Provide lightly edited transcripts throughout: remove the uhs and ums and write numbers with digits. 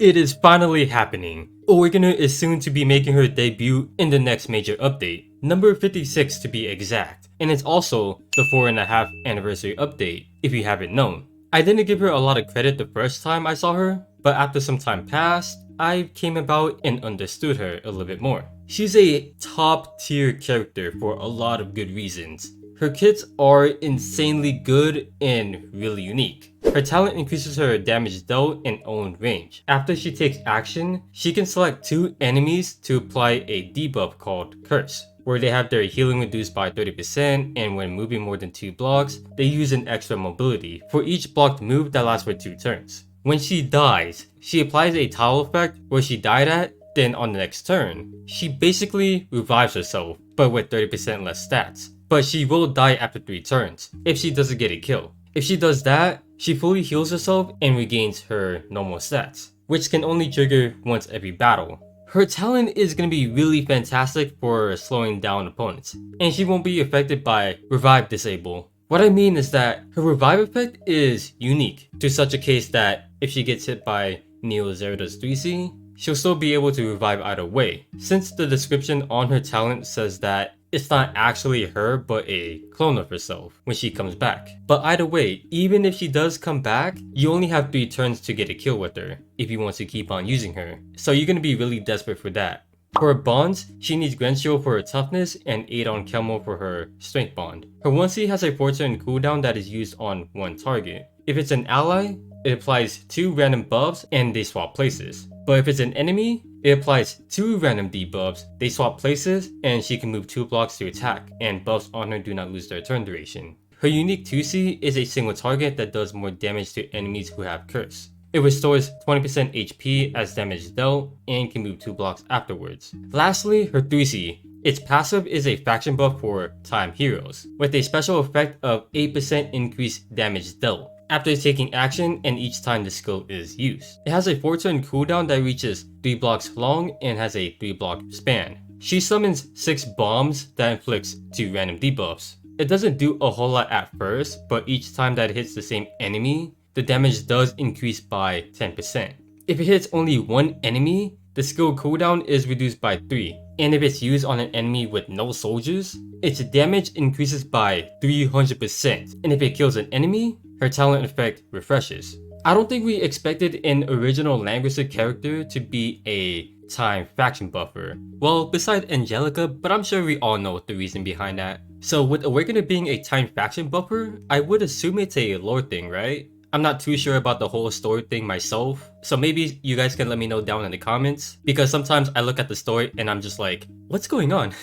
It is finally happening. Awakener is soon to be making her debut in the next major update, number 56 to be exact, and it's also the 4.5 anniversary update, if you haven't known. I didn't give her a lot of credit the first time I saw her, but after some time passed, I came about and understood her a little bit more. She's a top tier character for a lot of good reasons. Her kits are insanely good and really unique. Her talent increases her damage dealt and own range. After she takes action, she can select 2 enemies to apply a debuff called Curse, where they have their healing reduced by 30% and when moving more than 2 blocks, they use an extra mobility for each blocked move that lasts for 2 turns. When she dies, she applies a towel effect where she died at, then on the next turn, she basically revives herself, but with 30% less stats. But she will die after 3 turns, if she doesn't get a kill. If she does that, she fully heals herself and regains her normal stats, which can only trigger once every battle. Her talent is going to be really fantastic for slowing down opponents, and she won't be affected by Revive Disable. What I mean is that her Revive effect is unique to such a case that if she gets hit by Neo Zerida's 3C, she'll still be able to revive either way, since the description on her talent says that it's not actually her but a clone of herself when she comes back. But either way, even if she does come back, you only have 3 turns to get a kill with her if you want to keep on using her. So you're gonna be really desperate for that. For her bonds, she needs Grenchill for her toughness and 8 on Kelmo for her strength bond. Her 1C has a 4-turn cooldown that is used on one target. If it's an ally, it applies 2 random buffs and they swap places. But if it's an enemy, it applies 2 random debuffs, they swap places, and she can move 2 blocks to attack, and buffs on her do not lose their turn duration. Her unique 2C is a single target that does more damage to enemies who have Curse. It restores 20% HP as damage dealt, and can move 2 blocks afterwards. Lastly, her 3C. Its passive is a faction buff for Time Heroes, with a special effect of 8% increased damage dealt after taking action and each time the skill is used. It has a 4-turn cooldown that reaches 3 blocks long and has a 3-block span. She summons 6 bombs that inflicts 2 random debuffs. It doesn't do a whole lot at first, but each time that it hits the same enemy, the damage does increase by 10%. If it hits only one enemy, the skill cooldown is reduced by 3, and if it's used on an enemy with no soldiers, its damage increases by 300%, and if it kills an enemy, her talent effect refreshes. I don't think we expected an original Langrisser character to be a time faction buffer. Well, besides Angelica, but I'm sure we all know the reason behind that. So with Awakener being a time faction buffer, I would assume it's a lore thing, right? I'm not too sure about the whole story thing myself, so maybe you guys can let me know down in the comments, because sometimes I look at the story and I'm just like, what's going on?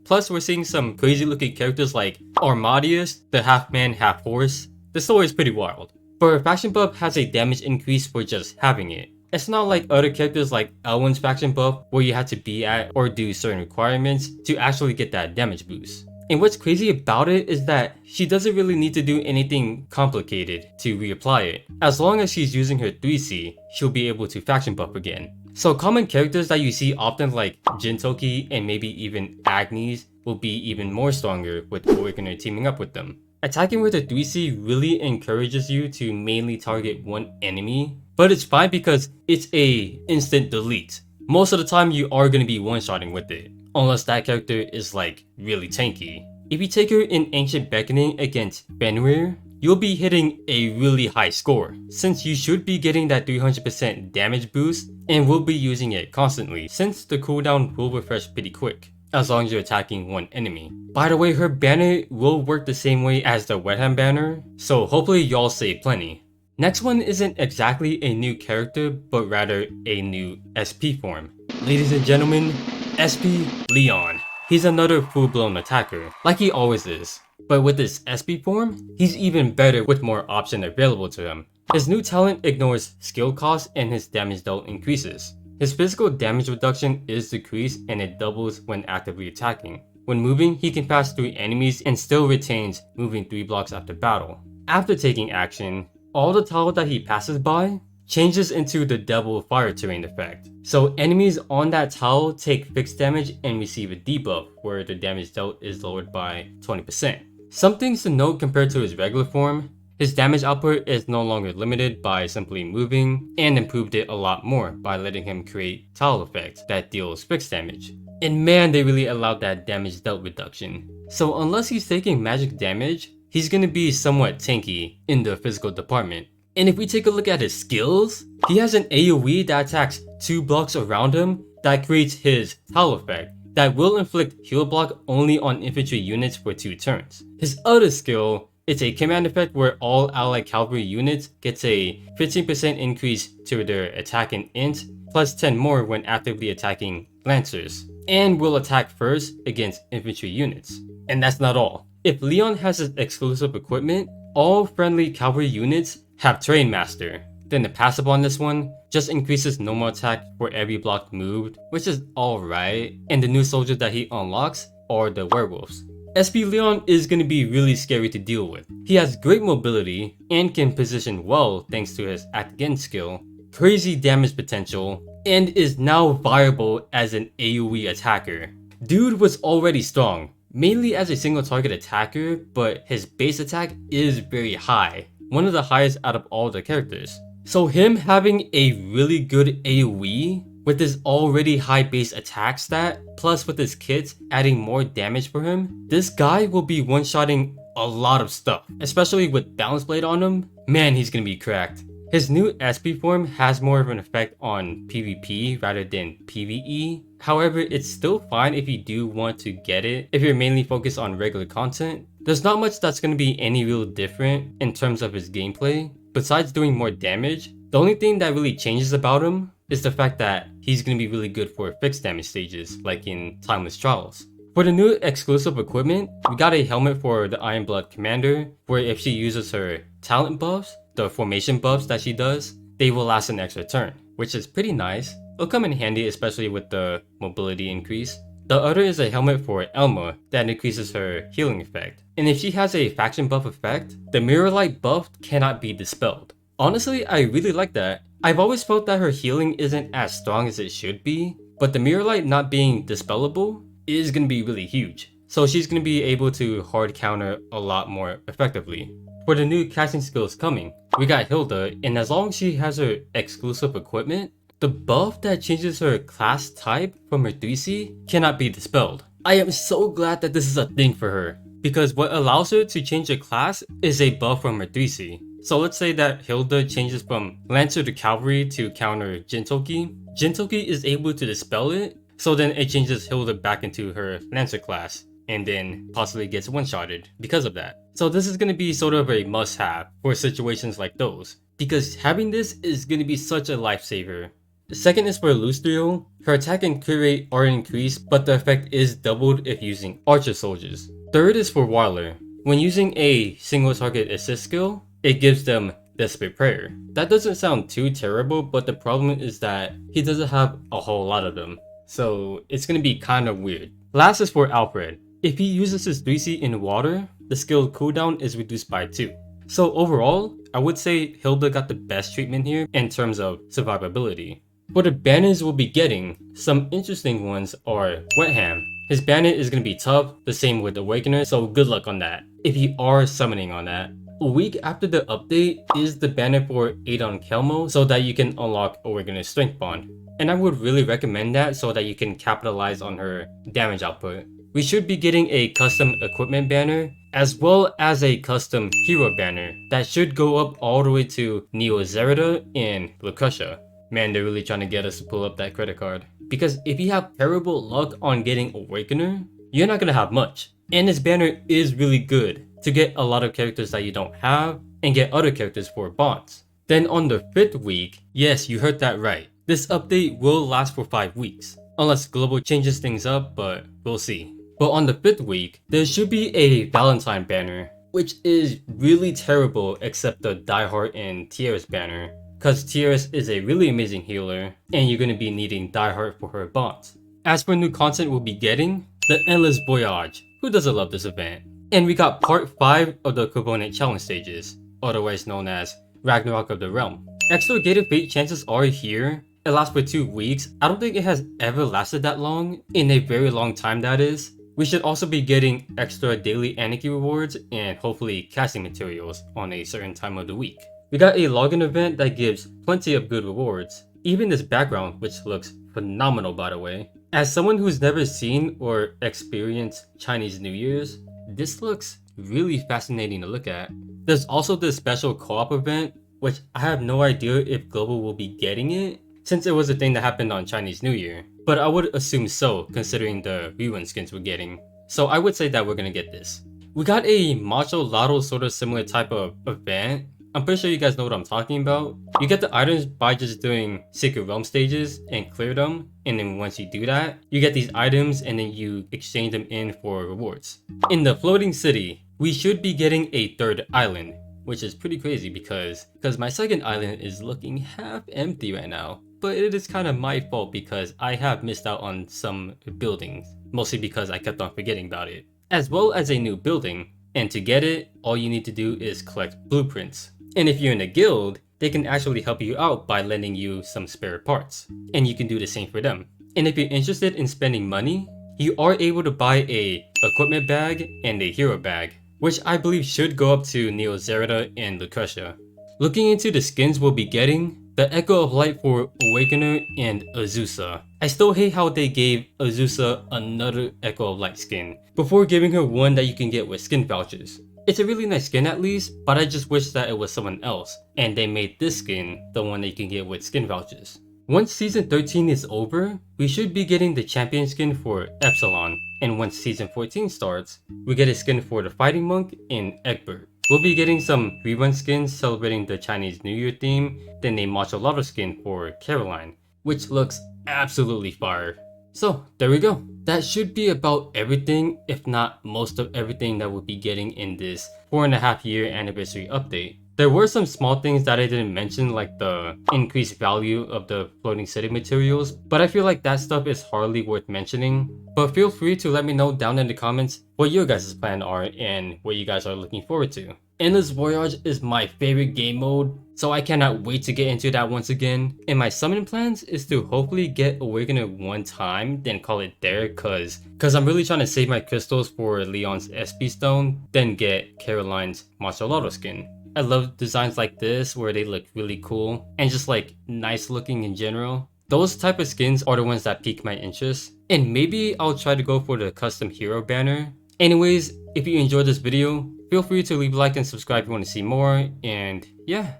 Plus, we're seeing some crazy looking characters like Armadius, the half man, half horse. The story is pretty wild. But her faction buff has a damage increase for just having it. It's not like other characters like Elwyn's faction buff where you had to be at or do certain requirements to actually get that damage boost. And what's crazy about it is that she doesn't really need to do anything complicated to reapply it. As long as she's using her 3C, she'll be able to faction buff again. So common characters that you see often like Jintoki and maybe even Agnes will be even more stronger with Awakener teaming up with them. Attacking with a 3C really encourages you to mainly target one enemy, but it's fine because it's a instant delete. Most of the time you are going to be one-shotting with it, unless that character is like really tanky. If you take her in Ancient Beckoning against Fenrir, you'll be hitting a really high score, since you should be getting that 300% damage boost and will be using it constantly, since the cooldown will refresh pretty quick, as long as you're attacking one enemy. By the way, her banner will work the same way as the Wehttam banner, so hopefully y'all save plenty. Next one isn't exactly a new character, but rather a new SP form. Ladies and gentlemen, SP Leon. He's another full-blown attacker, like he always is. But with this SP form, he's even better with more options available to him. His new talent ignores skill cost and his damage dealt increases. His physical damage reduction is decreased and it doubles when actively attacking. When moving, he can pass through enemies and still retains moving 3 blocks after battle. After taking action, all the tile that he passes by changes into the Devil Fire Terrain effect. So enemies on that tile take fixed damage and receive a debuff where the damage dealt is lowered by 20%. Some things to note compared to his regular form. His damage output is no longer limited by simply moving, and improved it a lot more by letting him create tile effects that deals fixed damage. And man, they really allowed that damage dealt reduction. So unless he's taking magic damage, he's gonna be somewhat tanky in the physical department. And if we take a look at his skills, he has an AoE that attacks 2 blocks around him that creates his tile effect that will inflict heal block only on infantry units for 2 turns. His other skill, it's a command effect where all allied cavalry units gets a 15% increase to their attack and int, plus 10 more when actively attacking lancers, and will attack first against infantry units. And that's not all. If Leon has his exclusive equipment, all friendly cavalry units have Terrain Master. Then the passive on this one just increases normal attack for every block moved, which is alright, and the new soldiers that he unlocks are the werewolves. SP Leon is going to be really scary to deal with. He has great mobility and can position well thanks to his Act Again skill, crazy damage potential, and is now viable as an AoE attacker. Dude was already strong, mainly as a single target attacker, but his base attack is very high, one of the highest out of all the characters. So him having a really good AoE with his already high base attack stat, plus with his kits adding more damage for him, this guy will be one-shotting a lot of stuff, especially with Balance Blade on him. Man, he's gonna be cracked. His new SP form has more of an effect on PvP rather than PvE. However, it's still fine if you do want to get it if you're mainly focused on regular content. There's not much that's going to be any real different in terms of his gameplay. Besides doing more damage, the only thing that really changes about him is the fact that he's going to be really good for fixed damage stages, like in Timeless Trials. For the new exclusive equipment, we got a helmet for the Ironblood commander, where if she uses her talent buffs, the formation buffs that she does, they will last an extra turn, which is pretty nice. It'll come in handy, especially with the mobility increase. The other is a helmet for Elma that increases her healing effect. And if she has a faction buff effect, the mirror light buff cannot be dispelled. Honestly, I really like that. I've always felt that her healing isn't as strong as it should be, but the mirror light not being dispellable is going to be really huge. So she's going to be able to hard counter a lot more effectively. For the new casting skills coming, we got Hilda, and as long as she has her exclusive equipment, the buff that changes her class type from her 3C cannot be dispelled. I am so glad that this is a thing for her, because what allows her to change her class is a buff from her 3C. So let's say that Hilda changes from Lancer to Cavalry to counter Jintoki. Jintoki is able to dispel it, so then it changes Hilda back into her Lancer class, and then possibly gets one-shotted because of that. So this is going to be sort of a must-have for situations like those, because having this is going to be such a lifesaver. The second is for Alustriel. Her attack and crit rate are increased, but the effect is doubled if using Archer soldiers. Third is for Wiler. When using a single target assist skill, it gives them Desperate Prayer. That doesn't sound too terrible, but the problem is that he doesn't have a whole lot of them, so it's going to be kind of weird. Last is for Alfred. If he uses his 3C in water, the skill cooldown is reduced by 2. So overall, I would say Hilda got the best treatment here in terms of survivability. For the banners we'll be getting, some interesting ones are Wehttam. His banner is going to be tough, the same with Awakener, so good luck on that, if you are summoning on that. A week after the update is the banner for Adon Kelmo, so that you can unlock Awakener's Strength Bond. And I would really recommend that so that you can capitalize on her damage output. We should be getting a custom equipment banner, as well as a custom hero banner that should go up all the way to Neo Zerida and Lucretia. Man, they're really trying to get us to pull up that credit card. Because if you have terrible luck on getting Awakener, you're not going to have much. And this banner is really good to get a lot of characters that you don't have and get other characters for bonds. Then on the 5th week, yes, you heard that right. This update will last for 5 weeks. Unless Global changes things up, but we'll see. But on the 5th week, there should be a Valentine banner, which is really terrible except the Die Hard and Tierra's banner. Cause Tierra's is a really amazing healer, and you're going to be needing Die Hard for her bonds. As for new content we'll be getting, the Endless Voyage. Who doesn't love this event? And we got part 5 of the Component Challenge stages, otherwise known as Ragnarok of the Realm. Extra Gate of Fate chances are here. It lasts for 2 weeks. I don't think it has ever lasted that long, in a very long time that is. We should also be getting extra daily Aniki rewards and hopefully casting materials on a certain time of the week. We got a login event that gives plenty of good rewards. Even this background, which looks phenomenal by the way. As someone who's never seen or experienced Chinese New Year's, this looks really fascinating to look at. There's also this special co-op event, which I have no idea if Global will be getting it, since it was a thing that happened on Chinese New Year. But I would assume so, considering the rerun skins we're getting. So I would say that we're gonna get this. We got a Macho Lotto sort of similar type of event. I'm pretty sure you guys know what I'm talking about. You get the items by just doing Secret Realm stages and clear them, and then once you do that, you get these items and then you exchange them in for rewards. In the floating city, we should be getting a third island, which is pretty crazy because my second island is looking half empty right now. But it is kind of my fault because I have missed out on some buildings, mostly because I kept on forgetting about it. As well as a new building, and to get it, all you need to do is collect blueprints. And if you're in a guild, they can actually help you out by lending you some spare parts, and you can do the same for them. And if you're interested in spending money, you are able to buy a equipment bag and a hero bag, which I believe should go up to Neo Zerida and Lucretia. Looking into the skins we'll be getting, the Echo of Light for Awakener and Azusa. I still hate how they gave Azusa another Echo of Light skin, before giving her one that you can get with skin vouchers. It's a really nice skin at least, but I just wish that it was someone else, and they made this skin the one that you can get with skin vouchers. Once Season 13 is over, we should be getting the champion skin for Epsilon, and once Season 14 starts, we get a skin for the Fighting Monk and Egbert. We'll be getting some rerun skins celebrating the Chinese New Year theme, then a Macho Lotto skin for Caroline, which looks absolutely fire. So there we go. That should be about everything, if not most of everything that we'll be getting in this 4.5 year anniversary update. There were some small things that I didn't mention, like the increased value of the floating city materials, but I feel like that stuff is hardly worth mentioning. But feel free to let me know down in the comments what your guys' plans are and what you guys are looking forward to. Endless Voyage is my favorite game mode, so I cannot wait to get into that once again. And my summon plans is to hopefully get Awakener one time, then call it there, cause I'm really trying to save my crystals for Leon's SP Stone, then get Caroline's Macho Lotto skin. I love designs like this where they look really cool and just like nice looking in general. Those type of skins are the ones that pique my interest. And maybe I'll try to go for the custom hero banner. Anyways, if you enjoyed this video, feel free to leave a like and subscribe if you want to see more. And yeah,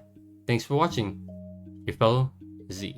thanks for watching. Your fellow Z.